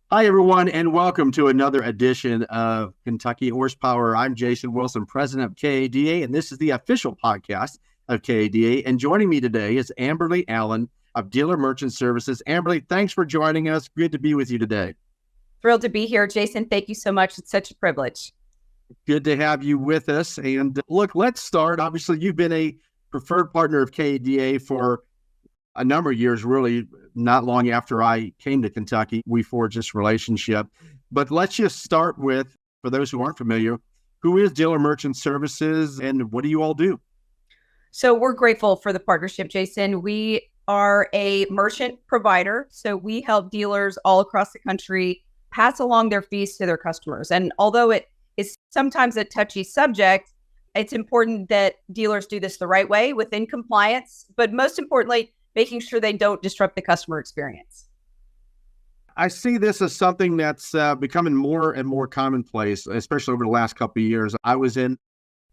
Hi, everyone, and welcome to another edition of Kentucky Horsepower. I'm Jason Wilson, president of KADA, and this is the official podcast of KADA. And joining me today is Amberly Allen of Dealer Merchant Services. Amberly, thanks for joining us. Good to be with you today. Thrilled to be here, Jason. Thank you so much. It's such a privilege. Good to have you with us. And look, let's start. Obviously, you've been a preferred partner of KADA for a number of years, really not long after I came to Kentucky. We forged this relationship. But let's just start with, for those who aren't familiar, who is Dealer Merchant Services and what do you all do? So we're grateful for the partnership, Jason. We are a merchant provider. So we help dealers all across the country pass along their fees to their customers. And although it is sometimes a touchy subject, it's important that dealers do this the right way within compliance, but most importantly, making sure they don't disrupt the customer experience. I see this as something that's becoming more and more commonplace, especially over the last couple of years. I was in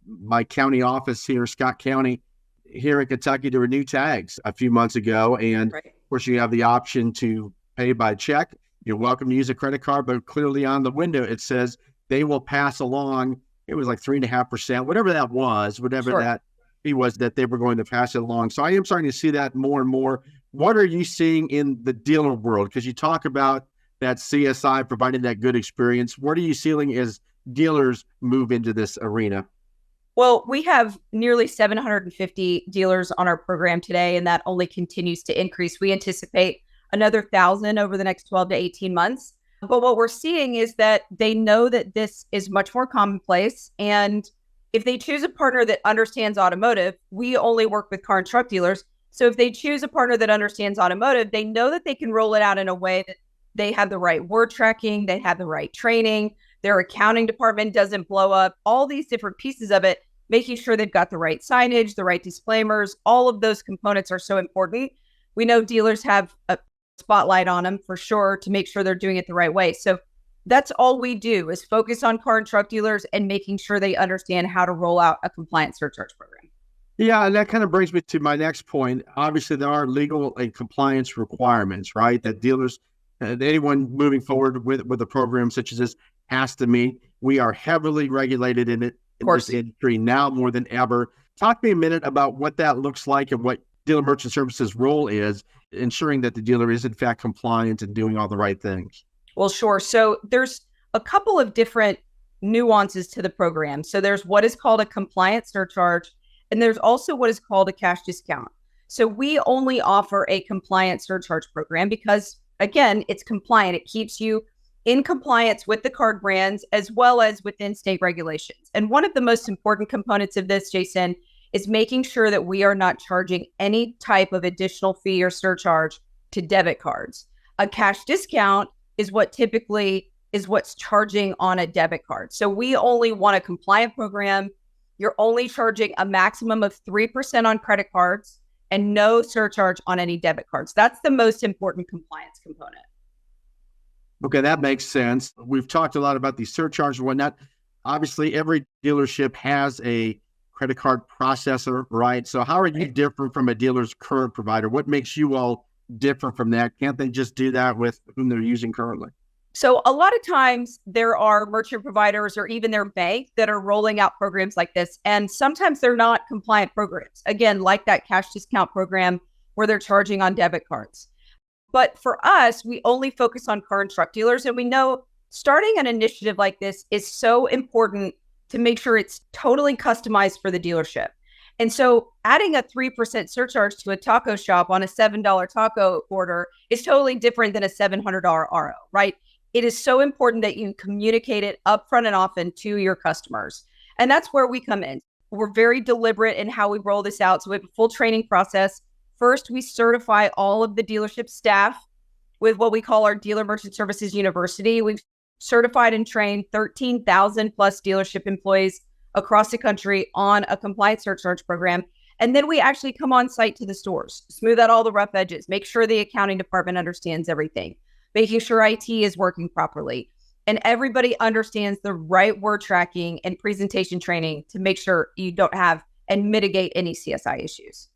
my county office here, Scott County, here in Kentucky, to renew tags a few months ago. And Of course, you have the option to pay by check. You're welcome to use a credit card, but clearly on the window, it says they will pass along. It was like 3.5%, whatever that was, that fee was, that they were going to pass it along. So I am starting to see that more and more. What are you seeing in the dealer world? Because you talk about that CSI providing that good experience. What are you seeing as dealers move into this arena? Well, we have nearly 750 dealers on our program today, and that only continues to increase. We anticipate another 1,000 over the next 12 to 18 months. But what we're seeing is that they know that this is much more commonplace. And if they choose a partner that understands automotive, we only work with car and truck dealers. So if they choose a partner that understands automotive, they know that they can roll it out in a way that they have the right word tracking, they have the right training, their accounting department doesn't blow up, all these different pieces of it, making sure they've got the right signage, the right disclaimers. All of those components are so important. We know dealers have a spotlight on them for sure to make sure they're doing it the right way. So that's all we do is focus on car and truck dealers and making sure they understand how to roll out a compliance surcharge program. Yeah, and that kind of brings me to my next point. Obviously, there are legal and compliance requirements, right? That dealers, anyone moving forward with a program such as this has to meet. We are heavily regulated in this industry now more than ever. Talk to me a minute about what that looks like and what Dealer Merchant Services' role is, ensuring that the dealer is in fact compliant and doing all the right things. Well, sure. So there's a couple of different nuances to the program. So there's what is called a compliance surcharge, and there's also what is called a cash discount. So we only offer a compliance surcharge program because, again, it's compliant. It keeps you in compliance with the card brands as well as within state regulations. And one of the most important components of this, Jason, is making sure that we are not charging any type of additional fee or surcharge to debit cards. A cash discount is what's charging on a debit card. So we only want a compliant program. You're only charging a maximum of 3% on credit cards and no surcharge on any debit cards. That's the most important compliance component. Okay, that makes sense. We've talked a lot about these surcharges and whatnot. Obviously, every dealership has a credit card processor, right? So how are you different from a dealer's current provider? What makes you all different from that? Can't they just do that with whom they're using currently? So a lot of times there are merchant providers or even their bank that are rolling out programs like this. And sometimes they're not compliant programs. Again, like that cash discount program where they're charging on debit cards. But for us, we only focus on car and truck dealers. And we know starting an initiative like this is so important to make sure it's totally customized for the dealership. And so adding a 3% surcharge to a taco shop on a $7 taco order is totally different than a $700 RO, right? It is so important that you communicate it upfront and often to your customers. And that's where we come in. We're very deliberate in how we roll this out. So we have a full training process. First, we certify all of the dealership staff with what we call our Dealer Merchant Services University. We've certified and trained 13,000 plus dealership employees across the country on a compliance surcharge program. And then we actually come on site to the stores, smooth out all the rough edges, make sure the accounting department understands everything, making sure IT is working properly. And everybody understands the right word tracking and presentation training to make sure you don't have and mitigate any CSI issues.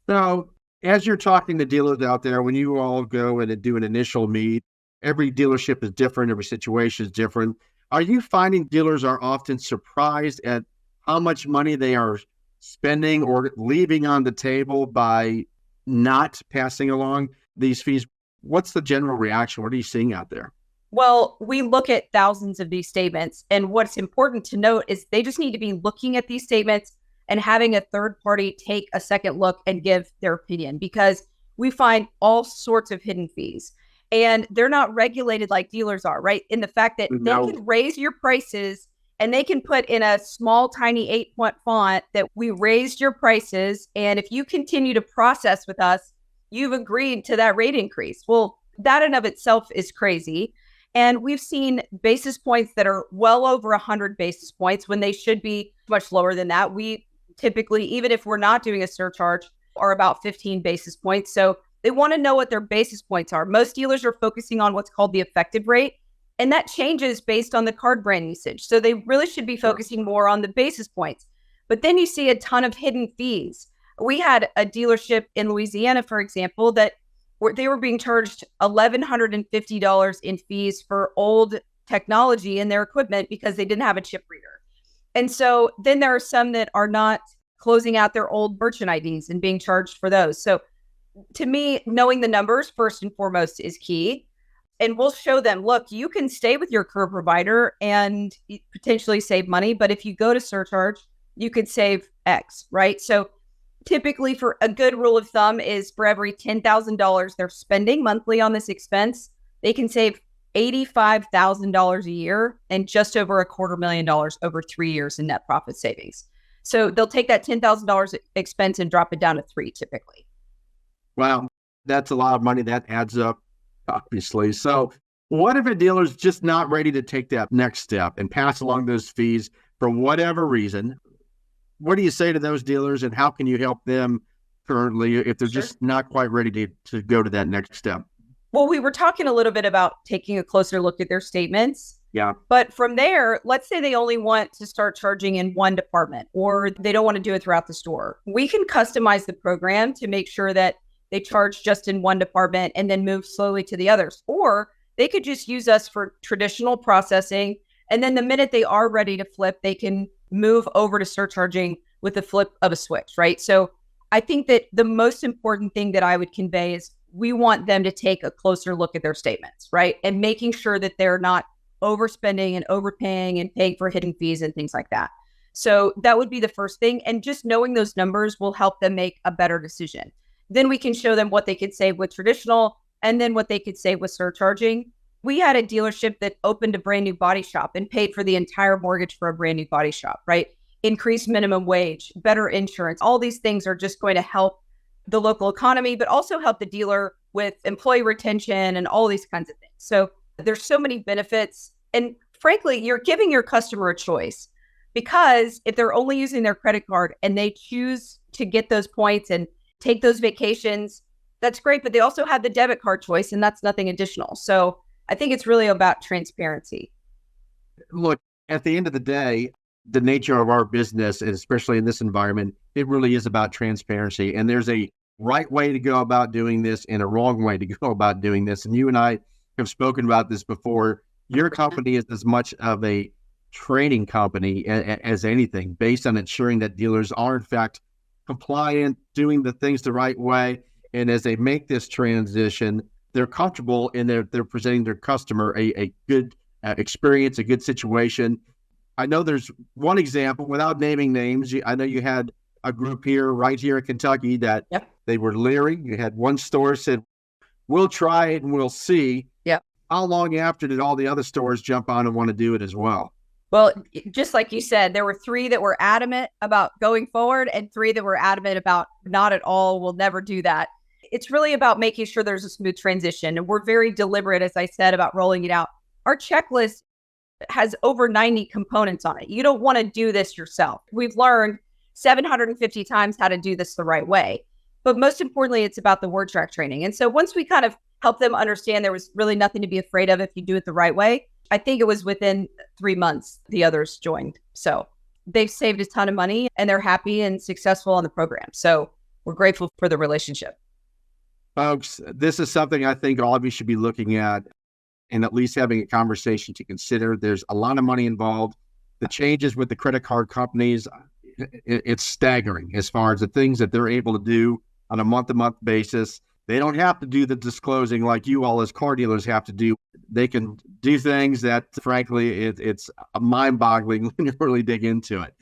So as you're talking to dealers out there, when you all go and do an initial meet every dealership is different. Every situation is different. Are you finding dealers are often surprised at how much money they are spending or leaving on the table by not passing along these fees? What's the general reaction? What are you seeing out there? Well, we look at thousands of these statements. And what's important to note is they just need to be looking at these statements and having a third party take a second look and give their opinion, because we find all sorts of hidden fees. And they're not regulated like dealers are, right? In the fact that No. they can raise your prices and they can put in a small, tiny 8-point font that we raised your prices. And if you continue to process with us, you've agreed to that rate increase. Well, that in of itself is crazy. And we've seen basis points that are well over 100 basis points when they should be much lower than that. We typically, even if we're not doing a surcharge, are about 15 basis points. So they want to know what their basis points are. Most dealers are focusing on what's called the effective rate, and that changes based on the card brand usage. So they really should be focusing more on the basis points. But then you see a ton of hidden fees. We had a dealership in Louisiana, for example, that they were being charged $1,150 in fees for old technology in their equipment because they didn't have a chip reader. And so then there are some that are not closing out their old merchant IDs and being charged for those. So to me, knowing the numbers first and foremost is key. And we'll show them, look, you can stay with your current provider and potentially save money. But if you go to surcharge, you could save X, right? So typically, for a good rule of thumb is for every $10,000 they're spending monthly on this expense, they can save $85,000 a year and just over $250,000 over 3 years in net profit savings. So they'll take that $10,000 expense and drop it down to $3,000 typically. Wow, that's a lot of money. That adds up, obviously. So what if a dealer's just not ready to take that next step and pass along those fees for whatever reason? What do you say to those dealers, and how can you help them currently if they're just not quite ready to go to that next step? Well, we were talking a little bit about taking a closer look at their statements. Yeah. But from there, let's say they only want to start charging in one department, or they don't want to do it throughout the store. We can customize the program to make sure that they charge just in one department and then move slowly to the others. Or they could just use us for traditional processing. And then the minute they are ready to flip, they can move over to surcharging with the flip of a switch, right? So I think that the most important thing that I would convey is we want them to take a closer look at their statements, right? And making sure that they're not overspending and overpaying and paying for hidden fees and things like that. So that would be the first thing. And just knowing those numbers will help them make a better decision. Then we can show them what they could save with traditional and then what they could save with surcharging. We had a dealership that opened a brand new body shop and paid for the entire mortgage for a brand new body shop, right? Increased minimum wage, better insurance. All these things are just going to help the local economy, but also help the dealer with employee retention and all these kinds of things. So there's so many benefits. And frankly, you're giving your customer a choice, because if they're only using their credit card and they choose to get those points and take those vacations, that's great. But they also have the debit card choice, and that's nothing additional. So I think it's really about transparency. Look, at the end of the day, the nature of our business, and especially in this environment, it really is about transparency. And there's a right way to go about doing this and a wrong way to go about doing this. And you and I have spoken about this before. Your company is as much of a training company as anything, based on ensuring that dealers are in fact compliant, doing the things the right way. And as they make this transition, they're comfortable and they're presenting their customer a good experience, a good situation. I know there's one example, without naming names. I know you had a group right here in Kentucky that they were leery. You had one store said, "We'll try it and we'll see." Yep. How long after did all the other stores jump on and want to do it as well? Well, just like you said, there were 3 that were adamant about going forward and 3 that were adamant about not at all, we'll never do that. It's really about making sure there's a smooth transition. And we're very deliberate, as I said, about rolling it out. Our checklist has over 90 components on it. You don't want to do this yourself. We've learned 750 times how to do this the right way. But most importantly, it's about the word track training. And so once we kind of help them understand there was really nothing to be afraid of if you do it the right way, I think it was within 3 months, the others joined. So they've saved a ton of money and they're happy and successful on the program. So we're grateful for the relationship. Folks, this is something I think all of you should be looking at. and at least having a conversation to consider. There's a lot of money involved. The changes with the credit card companies, it's staggering as far as the things that they're able to do on a month-to-month basis. They don't have to do the disclosing like you all as car dealers have to do. They can do things that, frankly, it's mind-boggling when you really dig into it.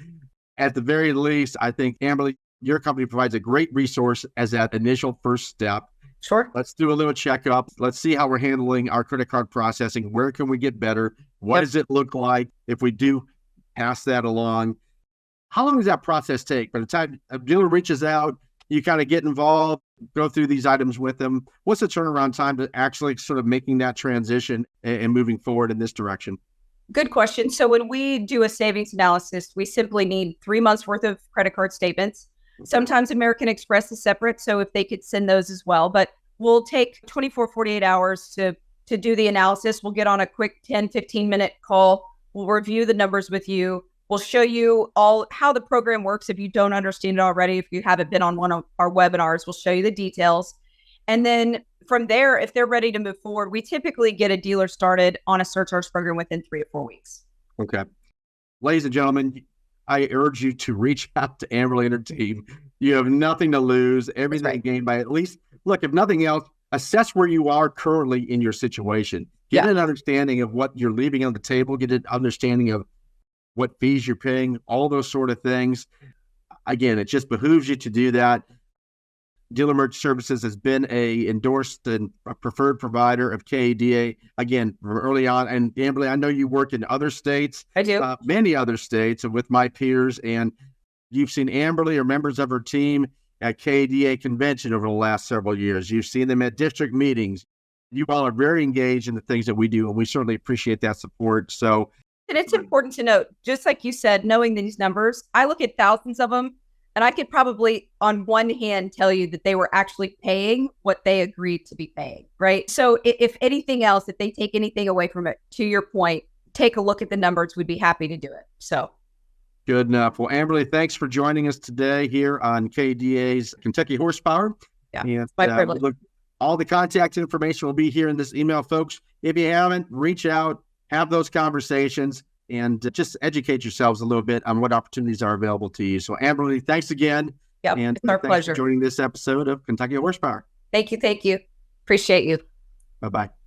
At the very least, I think, Amberly, your company provides a great resource as that initial first step. Sure. Let's do a little checkup. Let's see how we're handling our credit card processing. Where can we get better? What does it look like if we do pass that along? How long does that process take? By the time a dealer reaches out, you kind of get involved, go through these items with them. What's the turnaround time to actually sort of making that transition and moving forward in this direction? Good question. So when we do a savings analysis, we simply need 3 months worth of credit card statements. Sometimes American Express is separate, so if they could send those as well. But we'll take 24, 48 hours to do the analysis. We'll get on a quick 10, 15-minute call. We'll review the numbers with you. We'll show you all how the program works if you don't understand it already. If you haven't been on one of our webinars, we'll show you the details. And then from there, if they're ready to move forward, we typically get a dealer started on a surcharge program within 3 or 4 weeks. Okay. Ladies and gentlemen, I urge you to reach out to Amberly and her team. You have nothing to lose, everything gained by at least, look, if nothing else, assess where you are currently in your situation. Get an understanding of what you're leaving on the table, get an understanding of what fees you're paying, all those sort of things. Again, it just behooves you to do that. Dealer Merchant Services has been a endorsed and a preferred provider of KADA, again, from early on. And Amberly, I know you work in other states. I do. Many other states with my peers, and you've seen Amberly or members of her team at KADA convention over the last several years. You've seen them at district meetings. You all are very engaged in the things that we do, and we certainly appreciate that support. So, and it's important to note, just like you said, knowing these numbers, I look at thousands of them, and I could probably on one hand tell you that they were actually paying what they agreed to be paying, right? So if anything else, if they take anything away from it, to your point, take a look at the numbers. We'd be happy to do it. So good enough. Well, Amberly, thanks for joining us today here on KDA's Kentucky Horsepower. Yeah, and, my privilege. Look, all the contact information will be here in this email, folks. If you haven't, reach out, have those conversations, and just educate yourselves a little bit on what opportunities are available to you. So, Amberly, thanks again. Yep, and it's our thanks pleasure for joining this episode of Kentucky Horsepower. Thank you. Appreciate you. Bye-bye.